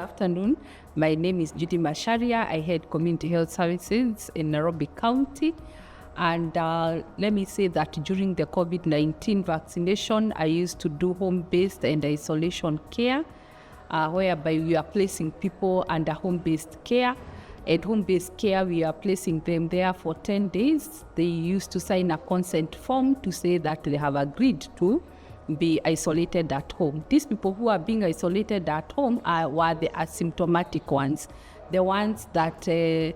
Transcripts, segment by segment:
afternoon. My name is Judy. I head Community Health Services in Nairobi County. And let me say that during the COVID-19 vaccination, I used to do home-based and isolation care, whereby we are placing people under home-based care. At home-based care, we are placing them there for 10 days. They used to sign a consent form to say that they have agreed to be isolated at home. These people who are being isolated at home were the asymptomatic ones, the ones that they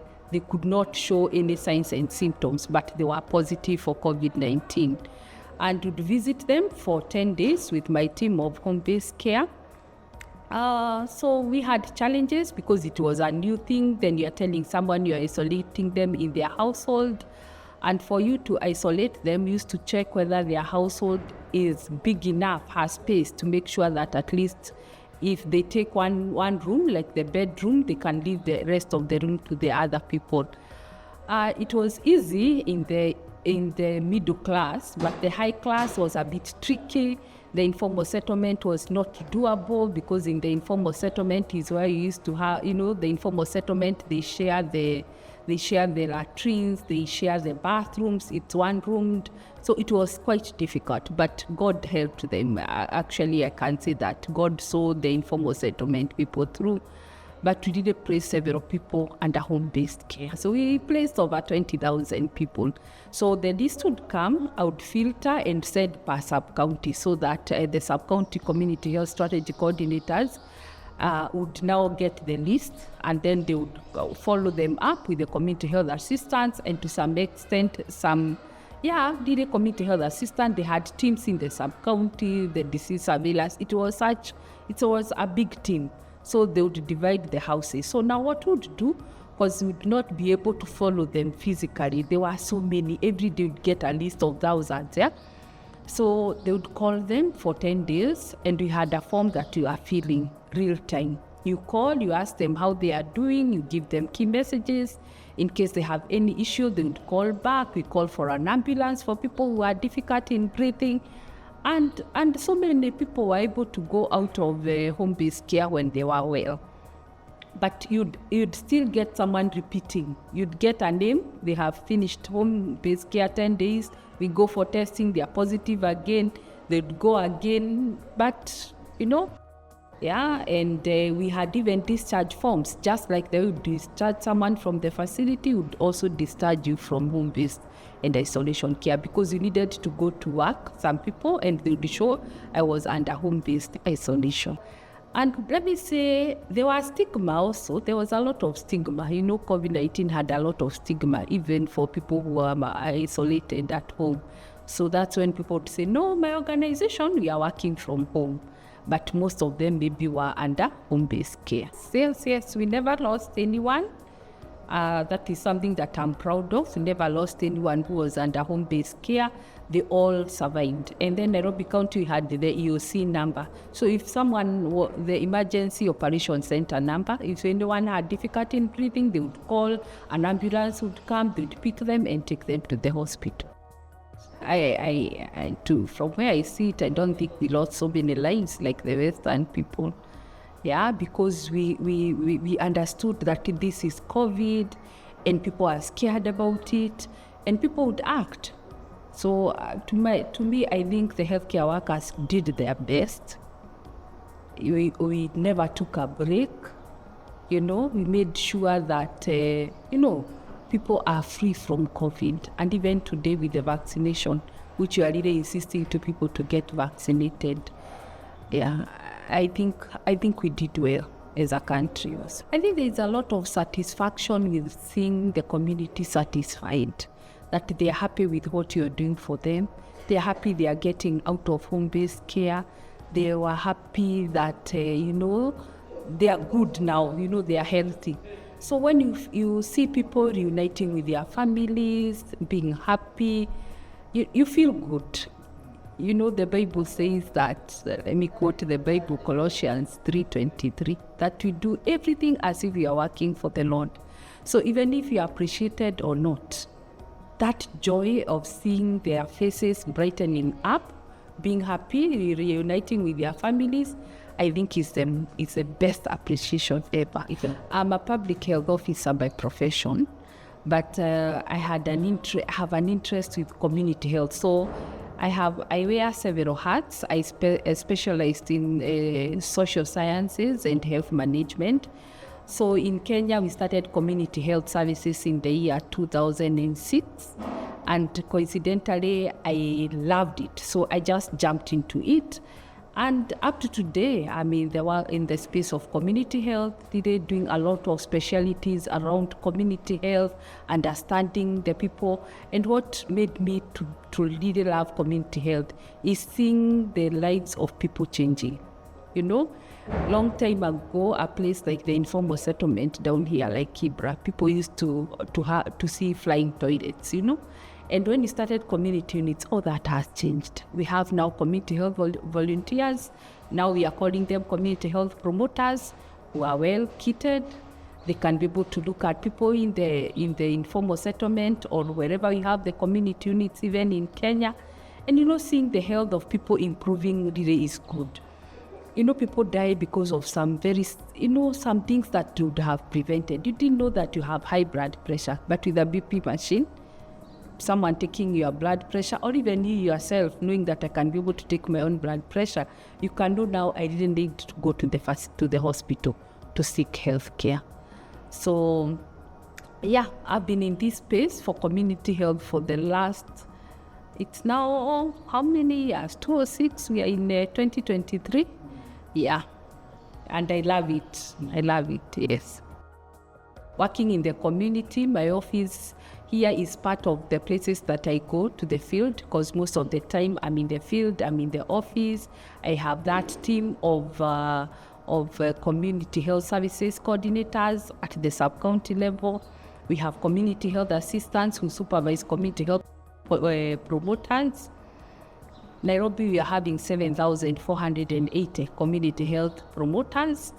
could not show any signs and symptoms, but they were positive for COVID-19. And would visit them for 10 days with my team of home-based care. So we had challenges because it was a new thing. Then you're telling someone you're isolating them in their household. And for you to isolate them, you used to check whether their household is big enough, has space to make sure that at least if they take one room, like the bedroom, they can leave the rest of the room to the other people. It was easy in the middle class, but the high class was a bit tricky. The informal settlement was not doable because in the informal settlement is where you used to have, the informal settlement, they share the latrines, they share the bathrooms, it's one roomed. So it was quite difficult, but God helped them. Actually, I can say that God saw the informal settlement people through, but we did place several people under home-based care. So we placed over 20,000 people. So the list would come, I would filter and send per sub-county so that the sub-county community health strategy coordinators would now get the list, and then they would follow them up with the community health assistants, and to some extent, did a community health assistant. They had teams in the sub-county, the disease surveillance. It was a big team. So they would divide the houses. So now what we would do, because we would not be able to follow them physically. There were so many. Every day we'd get a list of thousands, yeah? So they would call them for 10 days, and we had a form that you are filling real time. You call, you ask them how they are doing, you give them key messages. In case they have any issue, they would call back. We call for an ambulance for people who are difficult in breathing. And so many people were able to go out of home-based care when they were well. But you'd still get someone repeating. You'd get a name, they have finished home-based care 10 days, we go for testing, they are positive again, they'd go again, but and we had even discharge forms, just like they would discharge someone from the facility, would also discharge you from home-based and isolation care because you needed to go to work, some people, and they would show I was under home-based isolation. And let me say, there was stigma also. There was a lot of stigma. COVID-19 had a lot of stigma, even for people who are isolated at home. So that's when people would say, no, my organization, we are working from home. But most of them maybe were under home-based care. Yes, we never lost anyone. That is something that I'm proud of. We never lost anyone who was under home-based care. They all survived. And then Nairobi County had the EOC number. So if someone, the Emergency Operation Center number, if anyone had difficulty in breathing, they would call, an ambulance would come, they would pick them and take them to the hospital. I too, from where I see it, I don't think we lost so many lives like the Western people. Yeah, because we understood that this is COVID and people are scared about it and people would act. So to me, I think the healthcare workers did their best. We never took a break. We made sure that, people are free from COVID. And even today with the vaccination, which you are really insisting to people to get vaccinated. Yeah, I think we did well as a country. I think there is a lot of satisfaction with seeing the community satisfied, that they are happy with what you are doing for them. They are happy they are getting out of home-based care. They were happy that, they are good now, they are healthy. So when you see people reuniting with their families, being happy, you feel good. The Bible says that, let me quote the Bible, Colossians 3:23, that we do everything as if we are working for the Lord. So even if you are appreciated or not, that joy of seeing their faces brightening up, being happy, reuniting with their families, I think is the best appreciation ever. I'm a public health officer by profession, but I have an interest with community health. So I wear several hats. I specialized in social sciences and health management. So in Kenya, we started community health services in the year 2006. And coincidentally, I loved it. So I just jumped into it. And up to today, I mean, they were in the space of community health. They're doing a lot of specialties around community health, understanding the people. And what made me to really love community health is seeing the lives of people changing. You know, long time ago, a place like the informal settlement down here, like Kibra, people used to see flying toilets, you know. And when we started community units, all that has changed. We have now community health volunteers. Now we are calling them community health promoters who are well kitted. They can be able to look at people in the informal settlement or wherever we have the community units, even in Kenya. And you know, seeing the health of people improving really is good. You know, people die because of some some things that would have prevented. You didn't know that you have high blood pressure, but with a BP machine, someone taking your blood pressure, or even you yourself knowing that I can be able to take my own blood pressure, you can know now I didn't need to go to the hospital to seek health care. So, yeah, I've been in this space for community health for the last, it's now, how many years? 206, we are in 2023. Yeah, and I love it. Yes. Working in the community, my office here is part of the places that I go to the field, because most of the time I'm in the field, I'm in the office. I have that team of community health services coordinators at the sub-county level. We have community health assistants who supervise community health promoters. Nairobi, we are having 7,480 community health promoters,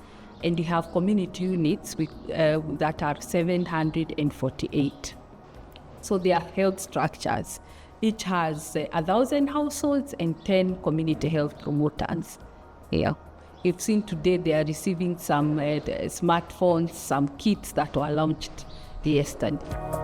and we have community units that are 748. So they are health structures. Each has 1,000 households and 10 community health promoters. Yeah. You've seen today they are receiving some smartphones, some kits that were launched yesterday.